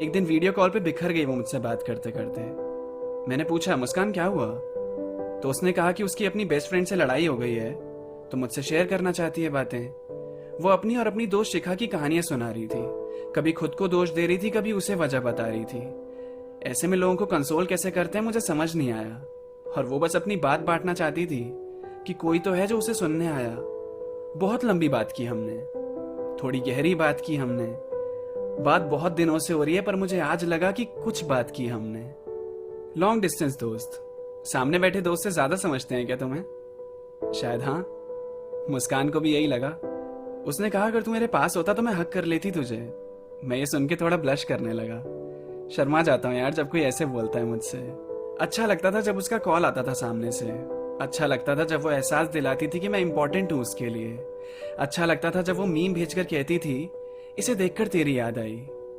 एक दिन video call पे बिखर गई वो मुझसे बात करते करते। मैंने पूछा, मुस्कान क्या हुआ? तो उसने कहा कि उसकी अपनी बेस्ट फ्रेंड से लड़ाई हो गई है, तो मुझसे शेयर करना चाहती है बातें। वो अपनी और अपनी दोस्त शिखा की कहानियां सुना रही थी, कभी खुद को दोष दे रही थी, कभी उसे वजह बता रही थी। ऐसे में लोगों को कंसोल कैसे करते हैं मुझे समझ नहीं आया, और वो बस अपनी बात बांटना चाहती थी कि कोई तो है जो उसे सुनने आया। बहुत लंबी बात की हमने, थोड़ी गहरी बात की हमने। बात बहुत दिनों से हो रही है, पर मुझे आज लगा कि कुछ बात की हमने। लॉन्ग डिस्टेंस दोस्त, सामने बैठे दोस्त से ज्यादा समझते हैं क्या तुम्हें? शायद हाँ। मुस्कान को भी यही लगा। उसने कहा, अगर तू मेरे पास होता तो मैं हक कर लेती तुझे। मैं ये सुन के थोड़ा ब्लश करने लगा। शर्मा जाता हूँ यार जब कोई ऐसे बोलता है मुझसे। अच्छा लगता था जब उसका कॉल आता था सामने से। अच्छा लगता था जब वो एहसास दिलाती थी कि मैं इंपॉर्टेंट हूँ उसके लिए। अच्छा लगता था जब वो मीम भेजकर कहती थी, इसे देखकर तेरी याद आई।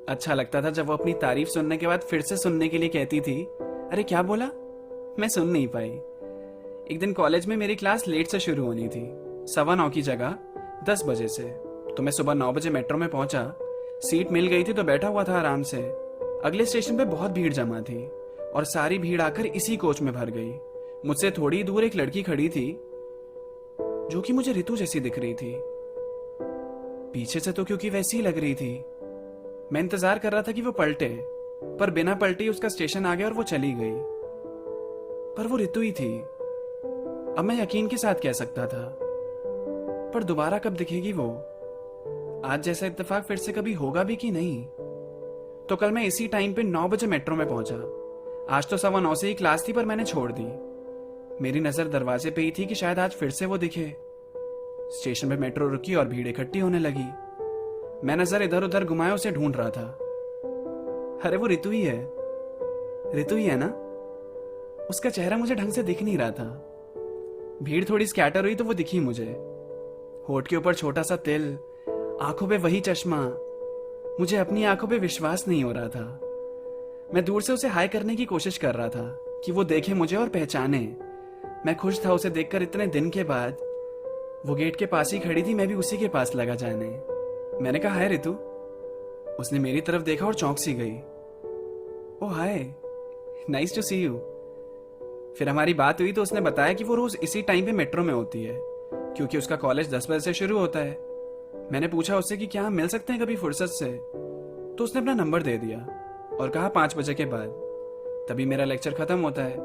अच्छा लगता था जब वो अपनी तारीफ सुनने के बाद फिर से सुनने के लिए कहती थी, अरे क्या बोला? मैं सुन नहीं पाई। एक दिन कॉलेज में मेरी क्लास लेट से शुरू होनी थी, 9:15 की जगह 10 बजे से। तो मैं सुबह 9 बजे मेट्रो में पहुंचा। सीट मिल गई थी तो बैठा हुआ था आराम से। अगले स्टेशन पे बहुत भीड़ जमा थी और सारी भीड़ आकर इसी कोच में भर गई। मुझसे थोड़ी दूर एक लड़की खड़ी थी जो कि मुझे रितु जैसी दिख रही थी। पीछे से तो क्योंकि वैसी ही लग रही थी। मैं इंतजार कर रहा था कि वो पलटे, पर बिना पलटे ही उसका स्टेशन आ गया और वो चली गई। पर वो रितु ही थी। अब मैं यकीन के साथ कह सकता था, पर दोबारा कब दिखेगी वो? आज जैसा इत्तेफाक फिर से कभी होगा भी कि नहीं? तो कल मैं इसी टाइम पे 9 बजे मेट्रो में पहुंचा। आज तो 9:15 से ही क्लास थी, पर मैंने छोड़ दी। मेरी नजर दरवाजे पे ही थी कि शायद आज फिर से वो दिखे। स्टेशन पे मेट्रो रुकी और भीड़ इकट्ठी होने लगी। मैं नजर इधर उधर घुमाया उसे ढूंढ रहा था। अरे वो रितु ही है। रितु ही है ना? उसका चेहरा मुझे ढंग से दिख नहीं रहा था। भीड़ थोड़ी स्कैटर हुई तो वो दिखी मुझे। होठ के ऊपर छोटा सा तिल, आंखों पे वही चश्मा। मुझे अपनी आंखों पे विश्वास नहीं हो रहा था। मैं दूर से उसे हाय करने की कोशिश कर रहा था कि वो देखे मुझे और पहचाने। मैं खुश था उसे देखकर इतने दिन के बाद। वो गेट के पास ही खड़ी थी, मैं भी उसी के पास लगा जाने। मैंने कहा, हाय रितु। उसने मेरी तरफ देखा और चौंक सी गई। ओ हाय, नाइस टू सी यू। फिर हमारी बात हुई तो उसने बताया कि वो रोज इसी टाइम पे मेट्रो में होती है, क्योंकि उसका कॉलेज 10 बजे से शुरू होता है। मैंने पूछा उससे कि क्या हम मिल सकते हैं कभी फुर्सत से, तो उसने अपना नंबर दे दिया और कहा 5 बजे के बाद। तभी मेरा लेक्चर खत्म होता है।